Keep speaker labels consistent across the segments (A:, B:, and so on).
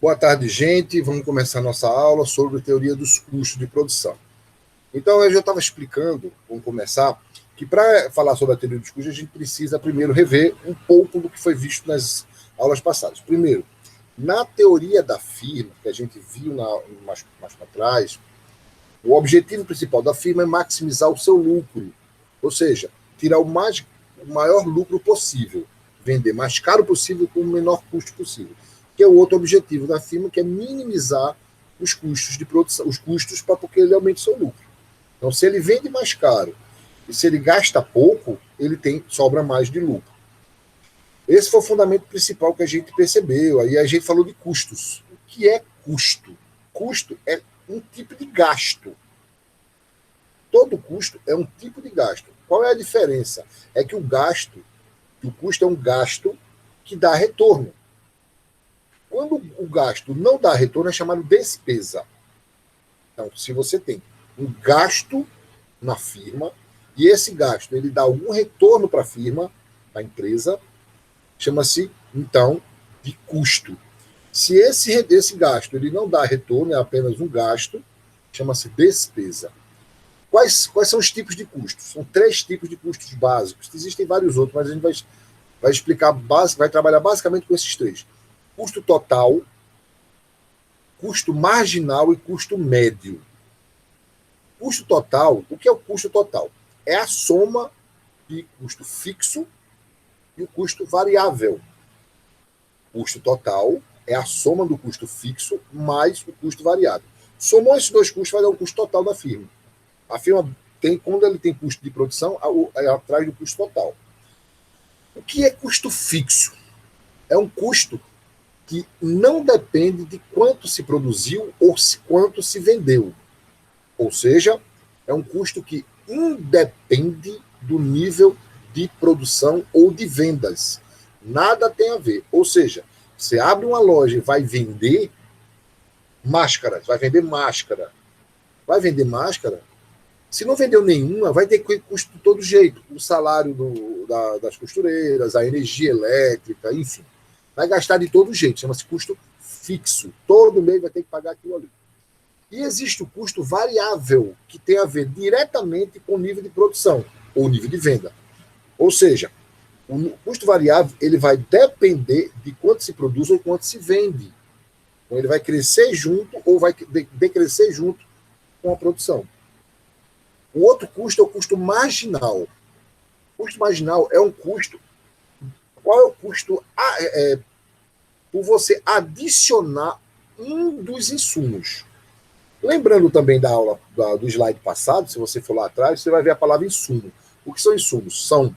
A: Boa tarde, gente. Vamos começar nossa aula sobre teoria dos custos de produção. Então, eu já estava explicando, vamos começar, que para falar sobre a teoria dos custos, a gente precisa primeiro rever um pouco do que foi visto nas aulas passadas. Primeiro, na teoria da firma, que a gente viu mais para trás, o objetivo principal da firma é maximizar o seu lucro, ou seja, tirar o maior lucro possível, vender mais caro possível com o menor custo possível, que é o outro objetivo da firma, que é minimizar os custos de produção, os custos para porque ele aumente o seu lucro. Então, se ele vende mais caro e se ele gasta pouco, ele sobra mais de lucro. Esse foi o fundamento principal que a gente percebeu. Aí a gente falou de custos. O que é custo? Custo é um tipo de gasto. Todo custo é um tipo de gasto. Qual é a diferença? É que o custo é um gasto que dá retorno. Quando o gasto não dá retorno, é chamado despesa. Então, se você tem um gasto na firma e esse gasto ele dá algum retorno para a firma, para a empresa, chama-se, então, de custo. Se esse gasto ele não dá retorno, é apenas um gasto, chama-se despesa. Quais são os tipos de custos? São 3 tipos de custos básicos. Existem vários outros, mas a gente vai explicar, vai trabalhar basicamente com esses 3. Custo total, custo marginal e custo médio. Custo total, o que é o custo total? É a soma de custo fixo e o custo variável. Custo total é a soma do custo fixo mais o custo variável. Somou esses 2 custos, vai dar um custo total da firma. A firma tem, quando ele tem custo de produção, é atrás do custo total. O que é custo fixo? É um custo que não depende de quanto se produziu ou quanto se vendeu. Ou seja, é um custo que independe do nível de produção ou de vendas. Nada tem a ver. Ou seja, você abre uma loja e vai vender máscaras, vai vender máscara. Vai vender máscara? Se não vendeu nenhuma, vai ter custo de todo jeito. O salário das costureiras, a energia elétrica, enfim. Vai gastar de todo jeito. Chama-se custo fixo. Todo mês vai ter que pagar aquilo ali. E existe o custo variável, que tem a ver diretamente com o nível de produção ou nível de venda. Ou seja, o custo variável ele vai depender de quanto se produz ou quanto se vende. Então, ele vai crescer junto ou vai decrescer junto com a produção. O outro custo é o custo marginal. O custo marginal é um custo. Qual é o custo por você adicionar um dos insumos? Lembrando também da aula do slide passado, se você for lá atrás, você vai ver a palavra insumo. O que são insumos? São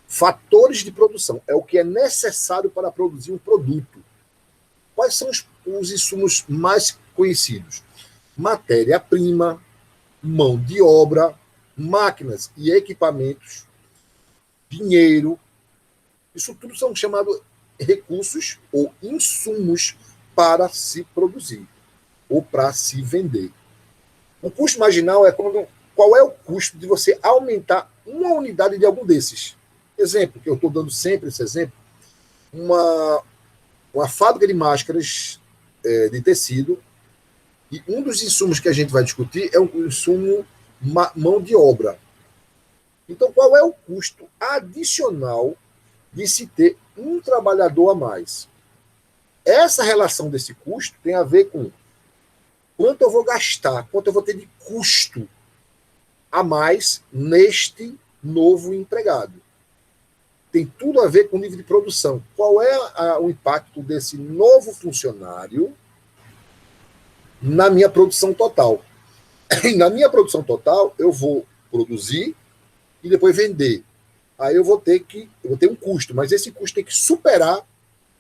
A: fatores de produção. É o que é necessário para produzir um produto. Quais são os insumos mais conhecidos? Matéria-prima, mão de obra, máquinas e equipamentos, dinheiro. Isso tudo são chamados recursos ou insumos para se produzir ou para se vender. O custo marginal é qual é o custo de você aumentar uma unidade de algum desses. Exemplo, que eu estou dando sempre esse exemplo, uma fábrica de máscaras de tecido, e um dos insumos que a gente vai discutir é o insumo mão de obra. Então, qual é o custo adicional de se ter um trabalhador a mais? Essa relação desse custo tem a ver com quanto eu vou gastar, quanto eu vou ter de custo a mais neste novo empregado. Tem tudo a ver com o nível de produção. Qual é o impacto desse novo funcionário na minha produção total? E na minha produção total, eu vou produzir e depois vender. Aí eu vou ter um custo, mas esse custo tem que superar,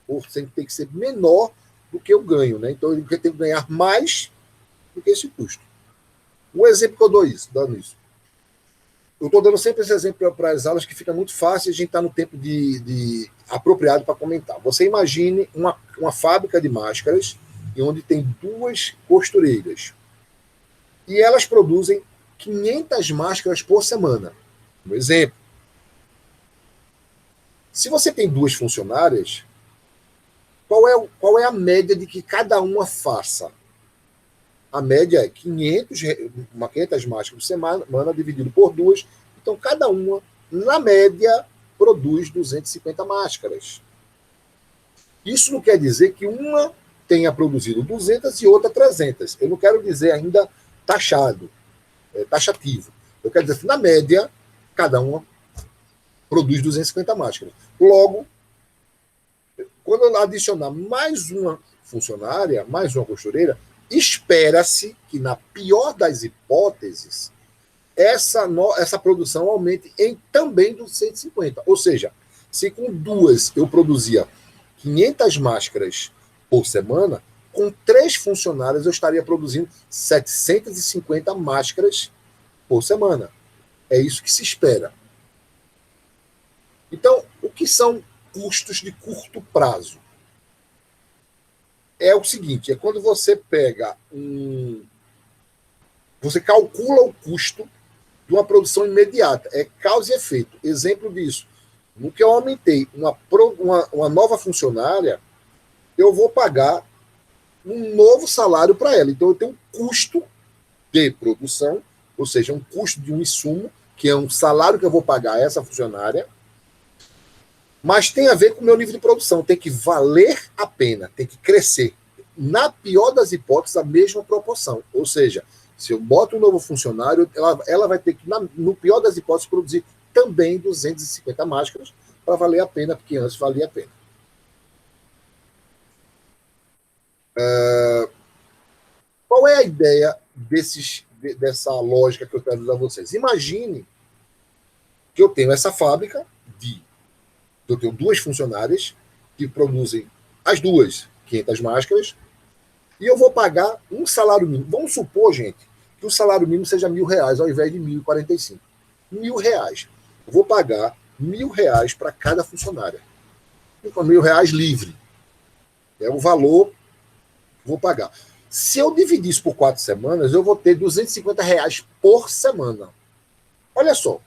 A: ou tem que ser menor do que eu ganho. Né? Então, eu tenho que ganhar mais do que esse custo. Um exemplo que eu dou dando isso. Eu estou dando sempre esse exemplo para as aulas que fica muito fácil e a gente está no tempo apropriado para comentar. Você imagine uma fábrica de máscaras onde tem 2 costureiras. E elas produzem 500 máscaras por semana. Um exemplo. Se você tem 2 funcionárias, qual é a média de que cada uma faça? A média é 500 máscaras por semana, dividido por 2. Então, cada uma, na média, produz 250 máscaras. Isso não quer dizer que uma tenha produzido 200 e outra 300. Eu não quero dizer ainda taxativo. Eu quero dizer que, na média, cada uma produz 250 máscaras. Logo, quando eu adicionar mais uma funcionária, mais uma costureira, espera-se que, na pior das hipóteses, essa produção aumente em também 250. Ou seja, se com 2 eu produzia 500 máscaras por semana, com 3 funcionários eu estaria produzindo 750 máscaras por semana. É isso que se espera. Então, o que são custos de curto prazo? É o seguinte, é quando você pega você calcula o custo de uma produção imediata. É causa e efeito. Exemplo disso. No que eu aumentei uma nova funcionária, eu vou pagar um novo salário para ela. Então, eu tenho um custo de produção, ou seja, um custo de um insumo, que é um salário que eu vou pagar a essa funcionária, mas tem a ver com o meu nível de produção. Tem que valer a pena, tem que crescer. Na pior das hipóteses, a mesma proporção. Ou seja, se eu boto um novo funcionário, ela vai ter que, no pior das hipóteses, produzir também 250 máscaras para valer a pena, porque antes valia a pena. Qual é a ideia dessa lógica que eu quero dar a vocês? Imagine que eu tenho essa fábrica eu tenho 2 funcionárias que produzem as 2 500 máscaras e eu vou pagar um salário mínimo. Vamos supor, gente, que o salário mínimo seja R$1.000 ao invés de 1.045. R$1.000. Eu vou pagar R$1.000 para cada funcionária. Então, R$1.000 livre. É o valor que eu vou pagar. Se eu dividir isso por 4 semanas, eu vou ter R$250 por semana. Olha só.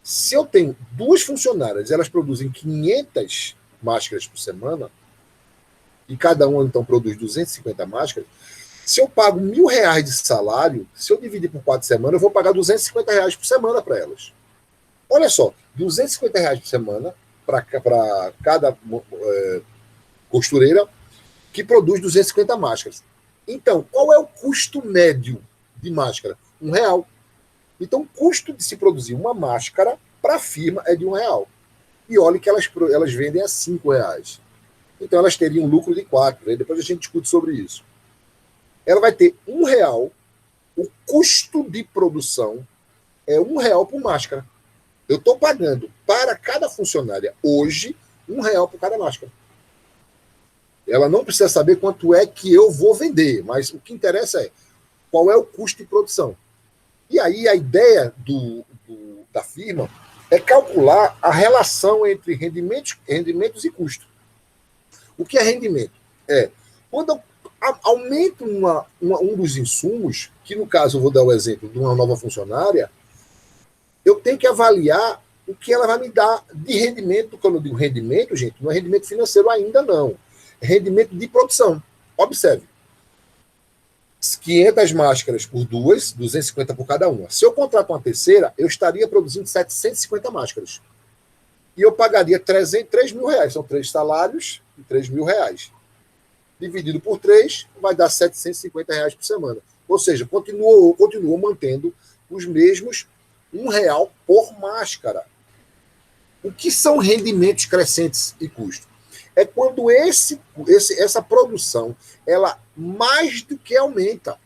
A: Se eu tenho 2 funcionárias, elas produzem 500 máscaras por semana, e cada uma, então, produz 250 máscaras, se eu pago R$1.000 de salário, se eu dividir por 4 semanas, eu vou pagar R$250 por semana para elas. Olha só, R$250 por semana para cada costureira que produz 250 máscaras. Então, qual é o custo médio de máscara? R$1. Então, o custo de se produzir uma máscara para a firma é de R$1. E olha que elas vendem a R$5. Então, elas teriam um lucro de 4. Né? Depois a gente discute sobre isso. Ela vai ter R$1. O custo de produção é R$1 por máscara. Eu estou pagando para cada funcionária hoje R$1 por cada máscara. Ela não precisa saber quanto é que eu vou vender, mas o que interessa é qual é o custo de produção. E aí a ideia da firma é calcular a relação entre rendimentos e custo. O que é rendimento? Quando eu aumento um dos insumos, que no caso eu vou dar o exemplo de uma nova funcionária, eu tenho que avaliar o que ela vai me dar de rendimento. Quando eu digo rendimento, gente, não é rendimento financeiro ainda não. É rendimento de produção. Observe. 500 máscaras por 2, 250 por cada uma. Se eu contrato uma terceira, eu estaria produzindo 750 máscaras. E eu pagaria R$3.000. São 3 salários e R$3.000. Dividido por 3, vai dar R$750 por semana. Ou seja, continuou mantendo os mesmos R$1 por máscara. O que são rendimentos crescentes e custo? É quando essa produção ela mais do que aumenta.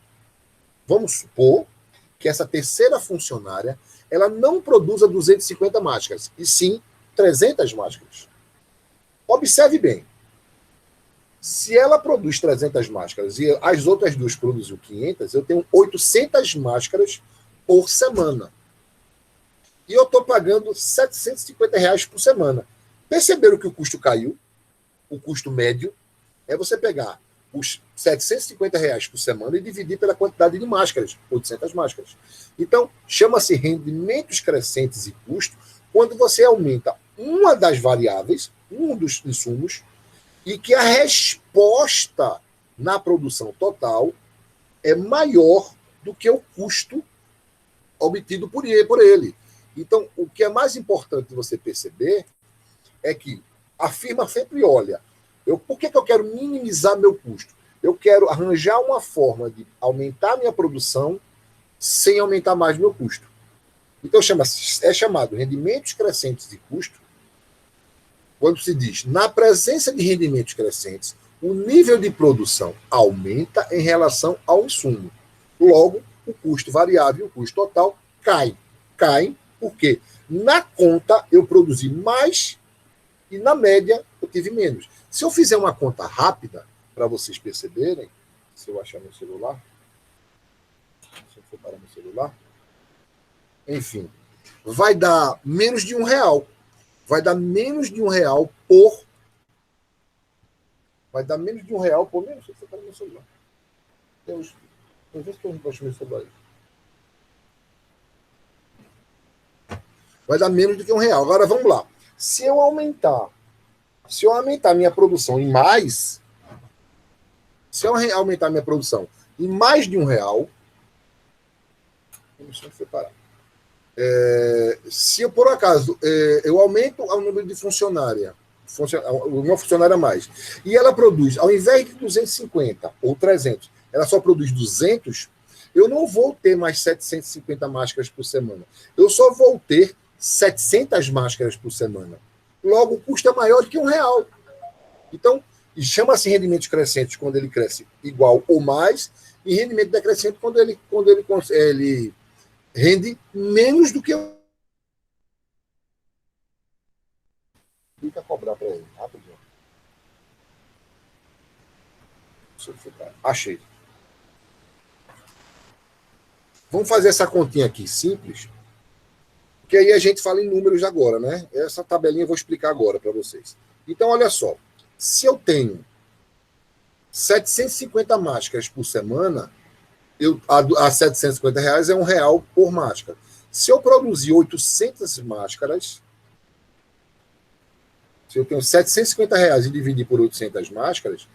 A: Vamos supor que essa terceira funcionária ela não produza 250 máscaras, e sim 300 máscaras. Observe bem. Se ela produz 300 máscaras e as outras 2 produzem 500, eu tenho 800 máscaras por semana. E eu estou pagando R$750 por semana. Perceberam que o custo caiu? O custo médio é você pegar os R$750 por semana e dividir pela quantidade de máscaras, 800 máscaras. Então, chama-se rendimentos crescentes e custo quando você aumenta uma das variáveis, um dos insumos, e que a resposta na produção total é maior do que o custo obtido por ele. Então, o que é mais importante você perceber é que a firma sempre olha, por que eu quero minimizar meu custo? Eu quero arranjar uma forma de aumentar minha produção sem aumentar mais meu custo. Então, é chamado rendimentos crescentes de custo, quando se diz, na presença de rendimentos crescentes, o nível de produção aumenta em relação ao insumo. Logo, o custo variável e o custo total caem. Caem porque na conta eu produzi mais e na média eu tive menos. Se eu fizer uma conta rápida, para vocês perceberem, se eu achar meu celular, se eu for parar meu celular, enfim, vai dar menos de R$1. Vai dar menos de R$1 por. Vai dar menos de R$1 por menos. Deixa eu parar meu celular. Deus, vê se eu não posso meu celular aí. Vai dar menos do que R$1. Agora vamos lá. Se eu aumentar minha produção em mais, se eu aumentar minha produção em mais de R$1, deixa eu separar. Se eu, por acaso, eu aumento o número de uma funcionária a mais, e ela produz, ao invés de 250 ou 300, ela só produz 200, eu não vou ter mais 750 máscaras por semana. Eu só vou ter 700 máscaras por semana. Logo, o custo é maior do que R$1. Então, chama-se rendimentos crescentes quando ele cresce igual ou mais, e rendimento decrescente quando ele rende menos do que eu. Fica a cobrar para ele, rapidinho. Achei. Vamos fazer essa continha aqui simples, porque aí a gente fala em números agora, né? Essa tabelinha eu vou explicar agora para vocês. Então, olha só. Se eu tenho 750 máscaras por semana, a R$750 é R$1 por máscara. Se eu produzir 800 máscaras, se eu tenho R$750 e dividir por 800 máscaras,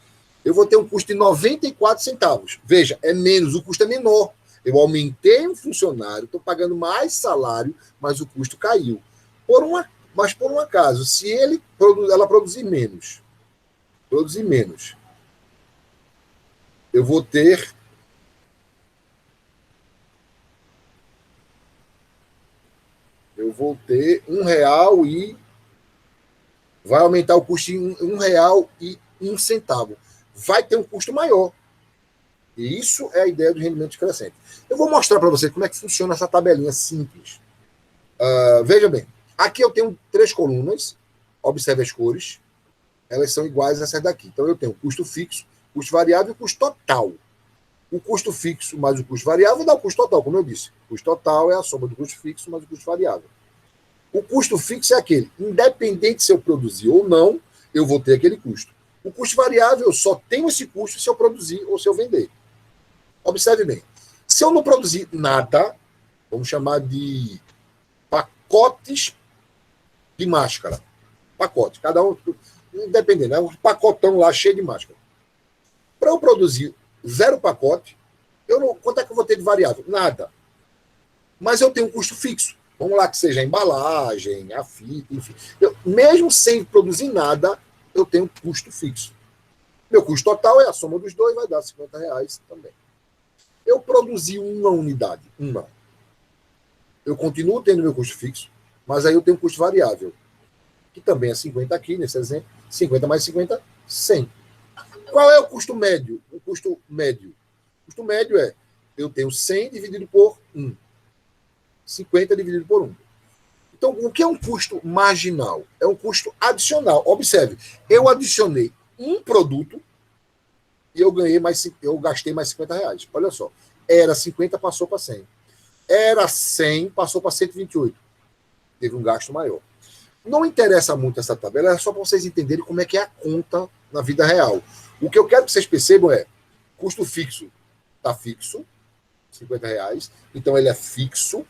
A: eu vou ter um custo de 94 centavos. Veja, é menos, o custo é menor. Eu aumentei um funcionário, estou pagando mais salário, mas o custo caiu. Mas por um acaso, se ela produzir menos, eu vou ter R$1 e vai aumentar o custo em R$1,01. Vai ter um custo maior. E isso é a ideia do rendimento crescente. Eu vou mostrar para você como é que funciona essa tabelinha simples. Veja bem, aqui eu tenho 3 colunas, observe as cores, elas são iguais a essas daqui. Então eu tenho custo fixo, custo variável e custo total. O custo fixo mais o custo variável dá o custo total, como eu disse. O custo total é a soma do custo fixo mais o custo variável. O custo fixo é aquele, independente se eu produzir ou não, eu vou ter aquele custo. O custo variável, eu só tenho esse custo se eu produzir ou se eu vender. Observe bem. Se eu não produzir nada, vamos chamar de pacotes de máscara. Pacote, cada um, independente, é um pacotão lá cheio de máscara. Para eu produzir 0 pacote, quanto é que eu vou ter de variável? Nada. Mas eu tenho um custo fixo. Vamos lá, que seja a embalagem, a fita, enfim. Mesmo sem produzir nada, eu tenho um custo fixo. Meu custo total é a soma dos dois, vai dar R$50 também. Eu produzi uma unidade, eu continuo tendo meu custo fixo, mas aí eu tenho um custo variável, que também é 50 aqui, nesse exemplo, 50 mais 50, 100. Qual é o custo médio? O custo médio é, eu tenho 100 dividido por 1. 50 dividido por 1. Então, o que é um custo marginal? É um custo adicional. Observe, eu adicionei um produto e eu gastei mais R$50. Olha só. Era 50, passou para 100. Era 100, passou para 128. Teve um gasto maior. Não interessa muito essa tabela, é só para vocês entenderem como é que é a conta na vida real. O que eu quero que vocês percebam é, custo fixo está fixo, R$50, então ele é fixo.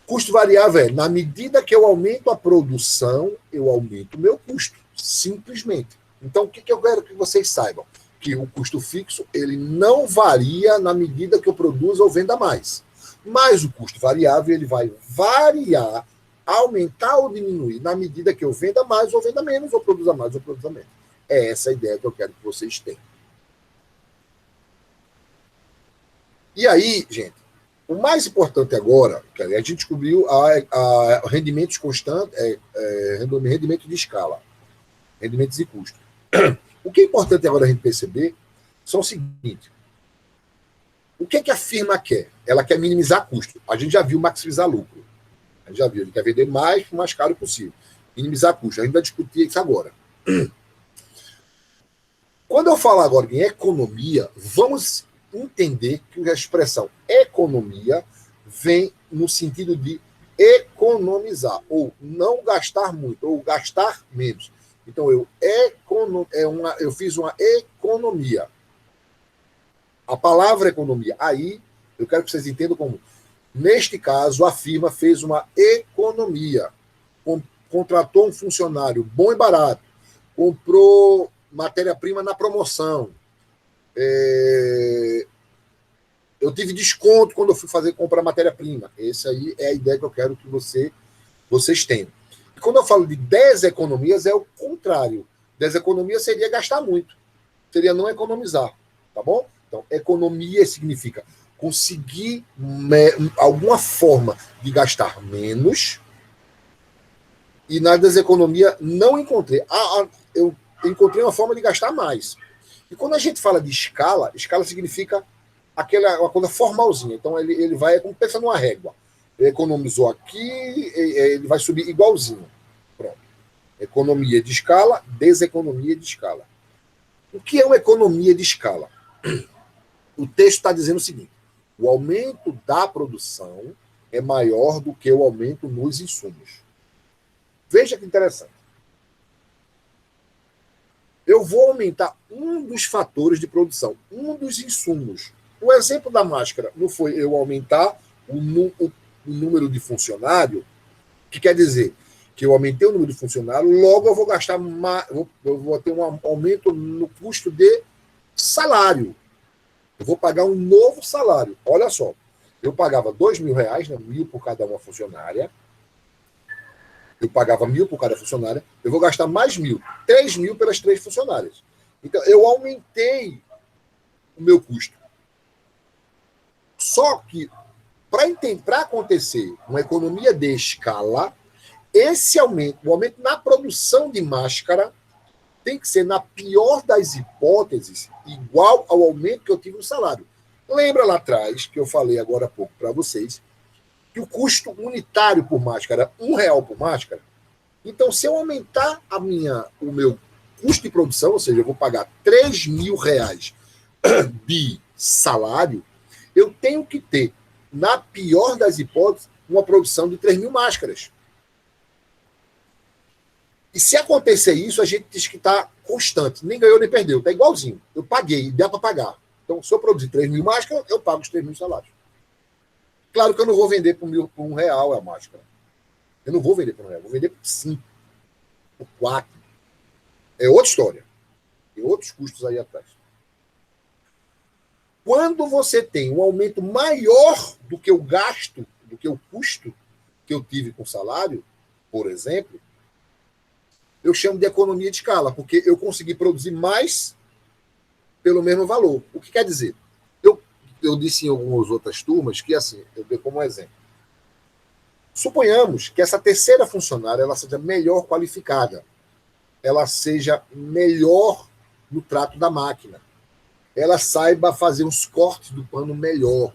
A: Custo variável é, na medida que eu aumento a produção, eu aumento o meu custo, simplesmente. Então, o que eu quero que vocês saibam? Que o custo fixo ele não varia na medida que eu produza ou venda mais. Mas o custo variável ele vai variar, aumentar ou diminuir na medida que eu venda mais ou venda menos, ou produza mais ou produza menos. É essa a ideia que eu quero que vocês tenham. E aí, gente, o mais importante agora, a gente descobriu rendimentos constantes, rendimento de escala, rendimentos e custos. O que é importante agora a gente perceber são o seguinte: o que a firma quer? Ela quer minimizar custo. A gente já viu maximizar lucro. A gente já viu, ele quer vender mais, o mais caro possível. Minimizar custo. A gente vai discutir isso agora. Quando eu falar agora em economia, vamos entender que a expressão economia vem no sentido de economizar, ou não gastar muito, ou gastar menos. Então, eu fiz uma economia. A palavra economia, aí, eu quero que vocês entendam como, neste caso, a firma fez uma economia. Contratou um funcionário bom e barato, comprou matéria-prima na promoção. Eu tive desconto quando eu fui comprar matéria-prima. Essa aí é a ideia que eu quero que vocês tenham. E quando eu falo de deseconomias, é o contrário. Deseconomia seria gastar muito. Seria não economizar. Tá bom? Então, economia significa conseguir alguma forma de gastar menos. E na deseconomia não encontrei. Eu encontrei uma forma de gastar mais. E quando a gente fala de escala, escala significa uma coisa formalzinha. Então, ele vai como pensa numa régua. Ele economizou aqui, ele vai subir igualzinho. Pronto. Economia de escala, deseconomia de escala. O que é uma economia de escala? O texto está dizendo o seguinte: o aumento da produção é maior do que o aumento nos insumos. Veja que interessante. Eu vou aumentar um dos fatores de produção, um dos insumos. O exemplo da máscara não foi eu aumentar o número de funcionário, que quer dizer que eu aumentei o número de funcionário, logo eu vou gastar mais, eu vou ter um aumento no custo de salário. Eu vou pagar um novo salário. Olha só, eu pagava R$2.000, né, 1.000 por cada uma funcionária. Eu pagava 1.000 por cada funcionária. Eu vou gastar mais 1.000, 3.000 pelas 3 funcionárias. Então, eu aumentei o meu custo. Só que, para acontecer uma economia de escala, o aumento na produção de máscara, tem que ser, na pior das hipóteses, igual ao aumento que eu tive no salário. Lembra lá atrás, que eu falei agora há pouco para vocês, que o custo unitário por máscara é R$1 por máscara? Então, se eu aumentar o meu custo de produção, ou seja, eu vou pagar R$3.000 de salário, eu tenho que ter, na pior das hipóteses, uma produção de 3.000 máscaras. E se acontecer isso, a gente diz que está constante. Nem ganhou, nem perdeu. Está igualzinho. Eu paguei, dá para pagar. Então, se eu produzir 3.000 máscaras, eu pago os 3.000 salários. Claro que eu não vou vender por R$1 a máscara. Eu não vou vender por R$1. Eu vou vender por 5, por 4. É outra história. Tem outros custos aí atrás. Quando você tem um aumento maior do que o gasto, do que o custo que eu tive com o salário, por exemplo, eu chamo de economia de escala, porque eu consegui produzir mais pelo mesmo valor. O que quer dizer? Eu disse em algumas outras turmas que, assim, eu dei como exemplo. Suponhamos que essa terceira funcionária ela seja melhor qualificada, ela seja melhor no trato da máquina, ela saiba fazer os cortes do pano melhor,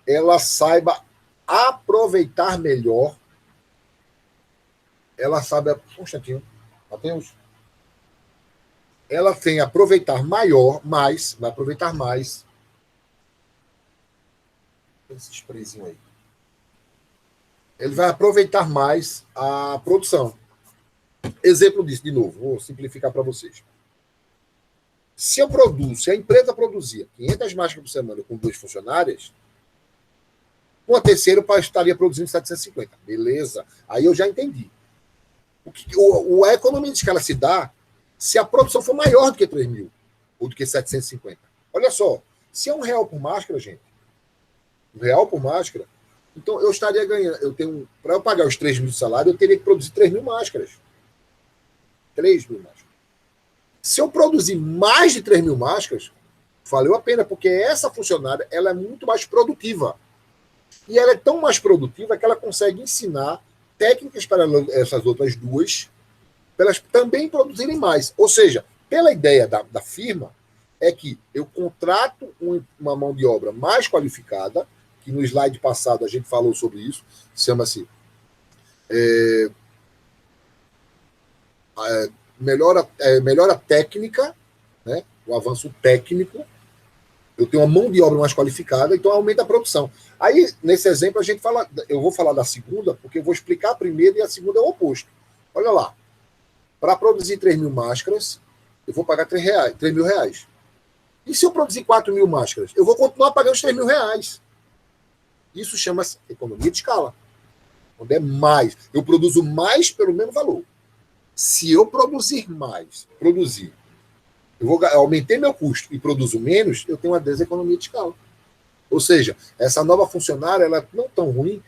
A: ela saiba aproveitar melhor, ela sabe... Um instantinho, Matheus. Ela tem aproveitar vai aproveitar mais. Esse sprayzinho aí. Ele vai aproveitar mais a produção. Exemplo disso, de novo, vou simplificar para vocês. Se a empresa produzia 500 máscaras por semana com 2 funcionárias, uma terceira estaria produzindo 750. Beleza. Aí eu já entendi. A economia de escala se dá se a produção for maior do que 3 mil, ou do que 750. Olha só, se é R$ 1 por máscara, gente, R$ 1 por máscara, então eu estaria ganhando, para eu pagar os 3 mil de salário, eu teria que produzir 3 mil máscaras. 3 mil máscaras. Se eu produzir mais de 3 mil máscaras, valeu a pena, porque essa funcionária ela é muito mais produtiva. E ela é tão mais produtiva que ela consegue ensinar técnicas para essas outras duas, para elas também produzirem mais. Ou seja, pela ideia da firma, é que eu contrato uma mão de obra mais qualificada, que no slide passado a gente falou sobre isso, chama-se melhora técnica, né? O avanço técnico. Eu tenho uma mão de obra mais qualificada, então aumenta a produção. Aí, nesse exemplo, eu vou falar da segunda, porque eu vou explicar a primeira e a segunda é o oposto. Olha lá. Para produzir 3 mil máscaras, eu vou pagar 3 mil reais. E se eu produzir 4 mil máscaras, eu vou continuar pagando os 3 mil reais. Isso chama-se economia de escala. Onde é mais. Eu produzo mais pelo mesmo valor. Se eu produzir mais, eu aumentei meu custo e produzo menos, eu tenho uma deseconomia de escala. Ou seja, essa nova funcionária, ela não é tão ruim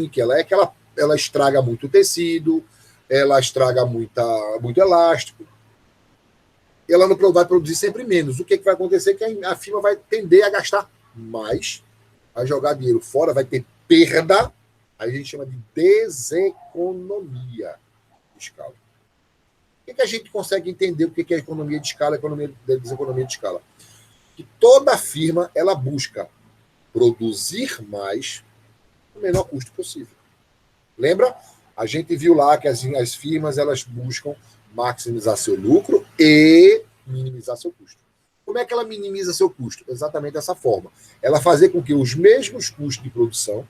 A: que ela é, que ela estraga muito tecido, ela estraga muito elástico, ela não vai produzir sempre menos. O que vai acontecer é que a firma vai tender a gastar mais, vai jogar dinheiro fora, vai ter perda, aí a gente chama de deseconomia de escala. O que a gente consegue entender o que é economia de escala, economia de deseconomia de escala? Que toda firma ela busca produzir mais no menor custo possível. Lembra? A gente viu lá que as firmas elas buscam maximizar seu lucro e minimizar seu custo. Como é que ela minimiza seu custo? Exatamente dessa forma. Ela fazer com que os mesmos custos de produção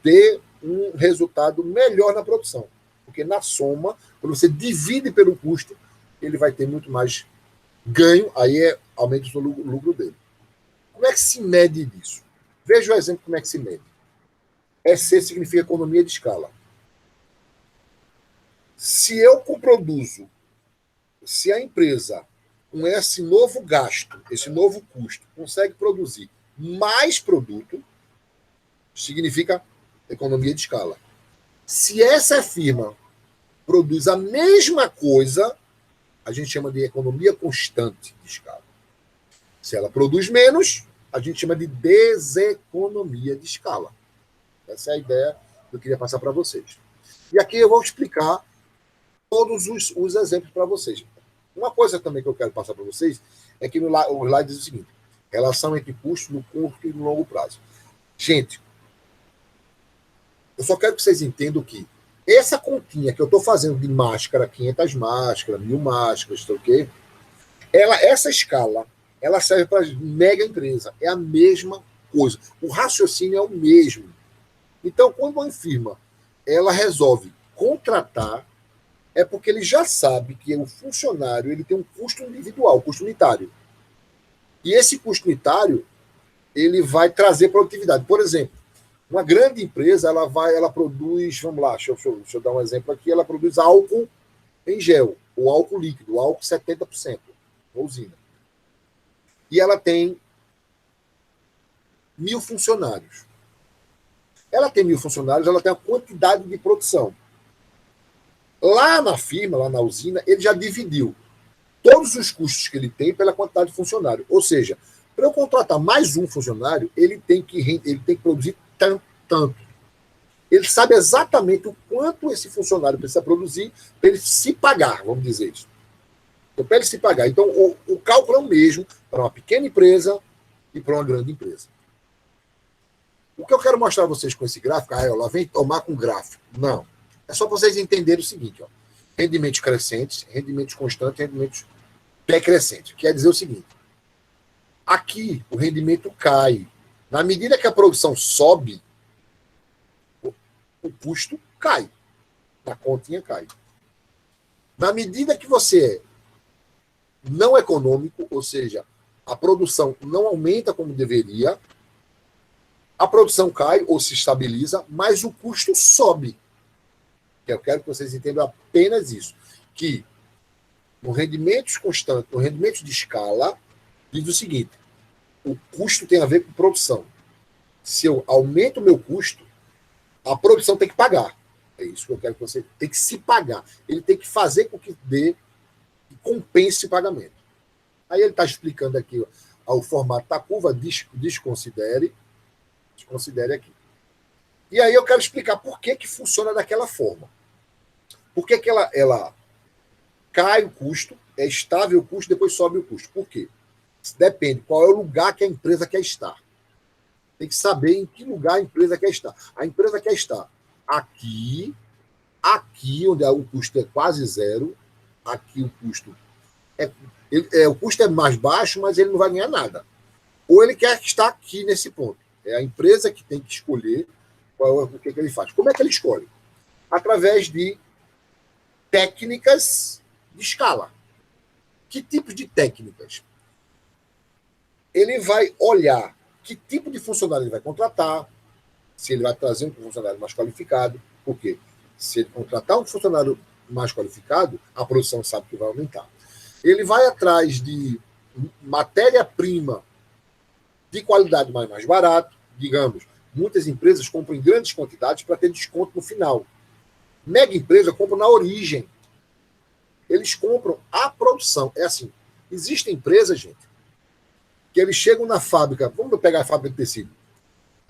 A: dê um resultado melhor na produção. Porque na soma, quando você divide pelo custo, ele vai ter muito mais ganho, aí aumenta o lucro dele. Como é que se mede isso? Veja o exemplo como é que se mede. EC significa economia de escala. Se eu produzo, se a empresa, com esse novo gasto, esse novo custo, consegue produzir mais produto, significa economia de escala. Se essa firma produz a mesma coisa, a gente chama de economia constante de escala. Se ela produz menos, a gente chama de deseconomia de escala. Essa é a ideia que eu queria passar para vocês. E aqui eu vou explicar todos os exemplos para vocês. Uma coisa também que eu quero passar para vocês é que o slide diz o seguinte: relação entre custo no curto e no longo prazo. Gente, eu só quero que vocês entendam que essa continha que eu estou fazendo de máscara, 500 máscaras, 1000 máscaras, ok? Essa escala, ela serve para mega empresa. É a mesma coisa. O raciocínio é o mesmo. Então, quando uma firma ela resolve contratar, é porque ele já sabe que o funcionário ele tem um custo individual, custo unitário. E esse custo unitário ele vai trazer produtividade. Por exemplo, uma grande empresa, ela produz, vamos lá, deixa eu dar um exemplo aqui, ela produz álcool em gel, ou álcool líquido, álcool 70%, uma usina. E ela tem 1.000 funcionários. Ela tem 1.000 funcionários, ela tem a quantidade de produção. Lá na firma, lá na usina, ele já dividiu todos os custos que ele tem pela quantidade de funcionário. Ou seja, para eu contratar mais um funcionário, ele tem que produzir tanto. Ele sabe exatamente o quanto esse funcionário precisa produzir para ele se pagar, vamos dizer isso. Então, para ele se pagar. Então, o cálculo é o mesmo para uma pequena empresa e para uma grande empresa. O que eu quero mostrar a vocês com esse gráfico, lá vem tomar com gráfico. Não. É só para vocês entenderem o seguinte, ó. Rendimentos crescentes, rendimentos constantes, rendimentos decrescentes. Quer dizer o seguinte, aqui o rendimento cai. Na medida que a produção sobe, o custo cai. A continha cai. Na medida que você é não econômico, ou seja, a produção não aumenta como deveria, a produção cai ou se estabiliza, mas o custo sobe. Eu quero que vocês entendam apenas isso, que no rendimentos constantes, no rendimento de escala, diz o seguinte: o custo tem a ver com produção. Se eu aumento o meu custo, a produção tem que pagar. É isso que eu quero que você tem que se pagar. Ele tem que fazer com que dê, que compense o pagamento. Aí ele está explicando aqui o formato da curva, desconsidere aqui. E aí eu quero explicar por que funciona daquela forma. Por que ela cai o custo, é estável o custo, depois sobe o custo. Por quê? Depende qual é o lugar que a empresa quer estar. Tem que saber em que lugar a empresa quer estar. A empresa quer estar aqui, onde o custo é quase zero, aqui o custo o custo é mais baixo, mas ele não vai ganhar nada. Ou ele quer estar aqui nesse ponto. É a empresa que tem que escolher o que ele faz. Como é que ele escolhe? Através de técnicas de escala. Que tipo de técnicas? Ele vai olhar que tipo de funcionário ele vai contratar, se ele vai trazer um funcionário mais qualificado, porque se ele contratar um funcionário mais qualificado, a produção sabe que vai aumentar. Ele vai atrás de matéria-prima de qualidade mais barato, digamos. Muitas empresas compram em grandes quantidades para ter desconto no final. Mega empresa compra na origem. Eles compram a produção. É assim, existem empresas, gente, que eles chegam na fábrica, vamos pegar a fábrica de tecido.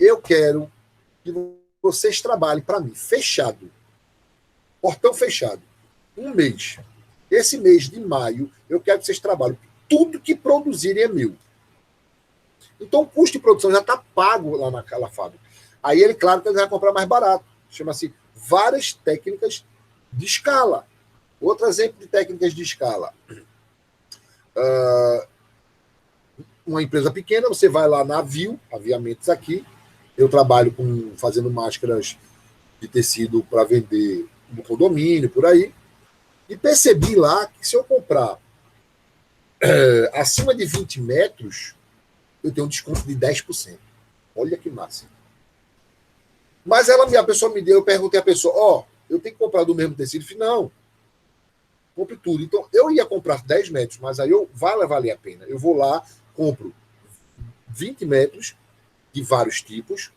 A: Eu quero que vocês trabalhem para mim, fechado, portão fechado, um mês. Esse mês de maio, eu quero que vocês trabalhem. Tudo que produzirem é meu. Então, o custo de produção já está pago lá naquela fábrica. Aí, ele, claro, que ele vai comprar mais barato. Chama-se várias técnicas de escala. Outro exemplo de técnicas de escala. Uma empresa pequena, você vai lá na Avio, aviamentos aqui. Eu trabalho fazendo máscaras de tecido para vender no condomínio, por aí. E percebi lá que se eu comprar acima de 20 metros, eu tenho um desconto de 10%. Olha que massa. Mas a pessoa me deu, eu perguntei à pessoa, eu tenho que comprar do mesmo tecido? Eu falei, não, compre tudo. Então, eu ia comprar 10 metros, mas aí vai valer a pena. Eu vou lá, compro 20 metros de vários tipos,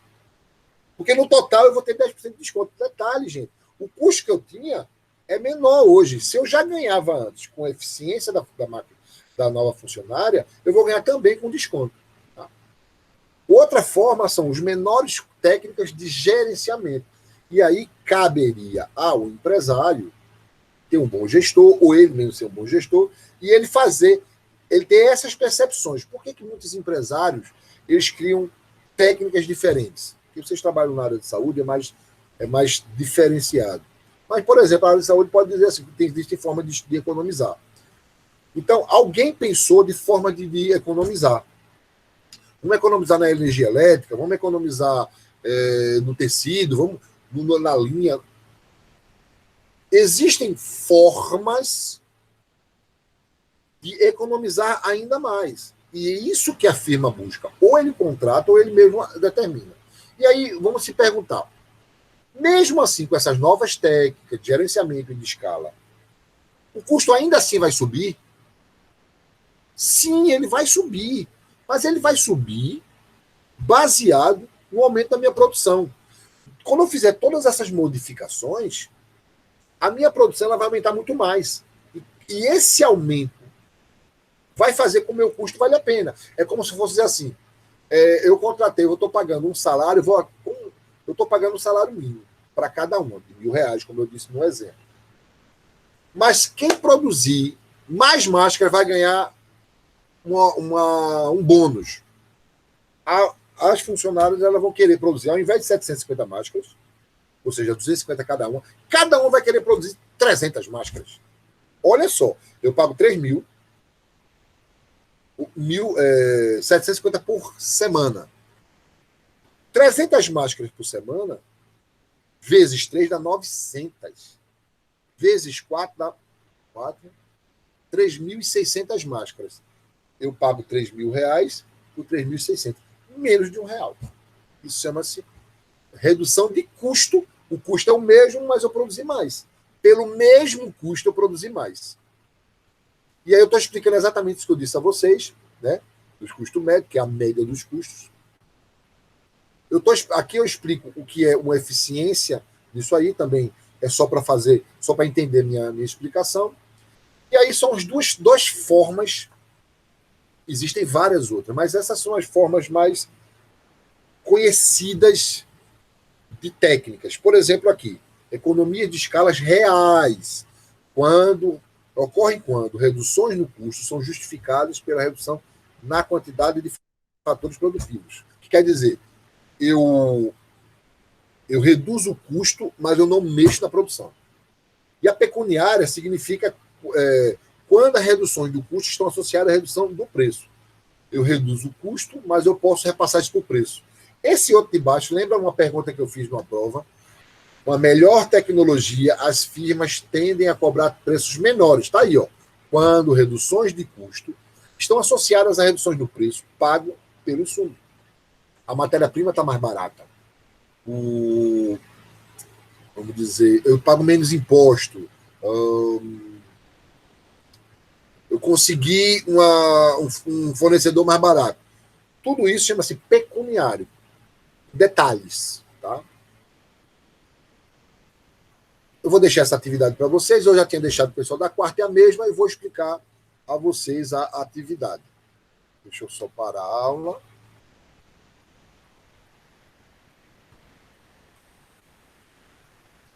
A: porque no total eu vou ter 10% de desconto. Detalhe, gente, o custo que eu tinha é menor hoje. Se eu já ganhava antes com a eficiência da nova funcionária, eu vou ganhar também com desconto. Tá? Outra forma são os menores técnicas de gerenciamento. E aí caberia ao empresário ter um bom gestor, ou ele mesmo ser um bom gestor, e ele ter essas percepções. Por que muitos empresários eles criam técnicas diferentes? Porque vocês trabalham na área de saúde, é mais diferenciado. Mas, por exemplo, a área de saúde pode dizer assim, que existe forma de economizar. Então, alguém pensou de forma de economizar. Vamos economizar na energia elétrica, vamos economizar no tecido, vamos na linha. Existem formas de economizar ainda mais. E é isso que a firma busca. Ou ele contrata, ou ele mesmo determina. E aí, vamos se perguntar, mesmo assim, com essas novas técnicas de gerenciamento e de escala, o custo ainda assim vai subir? Sim, ele vai subir. Mas ele vai subir baseado no aumento da minha produção. Quando eu fizer todas essas modificações, a minha produção ela vai aumentar muito mais. E esse aumento vai fazer com que o meu custo vale a pena. É como se fosse dizer assim, eu contratei, eu estou pagando um salário, eu estou pagando um salário mínimo para cada um, de R$1.000, como eu disse no exemplo. Mas quem produzir mais máscaras vai ganhar um bônus. As funcionárias elas vão querer produzir, ao invés de 750 máscaras, ou seja, 250 cada um vai querer produzir 300 máscaras. Olha só, eu pago 3 mil, 750 por semana. 300 máscaras por semana, vezes 3 dá 900. Vezes 4 dá 3.600 máscaras. Eu pago R$3.000 por 3.600. Menos de R$1. Isso chama-se redução de custo. O custo é o mesmo, mas eu produzi mais. Pelo mesmo custo, eu produzi mais. E aí eu estou explicando exatamente isso que eu disse a vocês, né? Dos custos médios, que é a média dos custos. Aqui eu explico o que é uma eficiência nisso aí também. É só para fazer, só para entender minha explicação. E aí são as duas formas. Existem várias outras, mas essas são as formas mais conhecidas de técnicas. Por exemplo, aqui, economia de escalas reais. Ocorrem quando reduções no custo são justificadas pela redução na quantidade de fatores produtivos. O que quer dizer? Eu reduzo o custo, mas eu não mexo na produção. E a pecuniária significa quando as reduções do custo estão associadas à redução do preço. Eu reduzo o custo, mas eu posso repassar isso para o preço. Esse outro de baixo, lembra uma pergunta que eu fiz numa prova? Uma melhor tecnologia, as firmas tendem a cobrar preços menores. Está aí, ó. Quando reduções de custo estão associadas a reduções do preço pago pelo insumo. A matéria-prima está mais barata. Vamos dizer, eu pago menos imposto. Eu consegui um fornecedor mais barato. Tudo isso chama-se pecuniário. Detalhes, tá? Eu vou deixar essa atividade para vocês. Eu já tinha deixado o pessoal da quarta, é a mesma, e vou explicar a vocês a atividade. Deixa eu só parar a aula.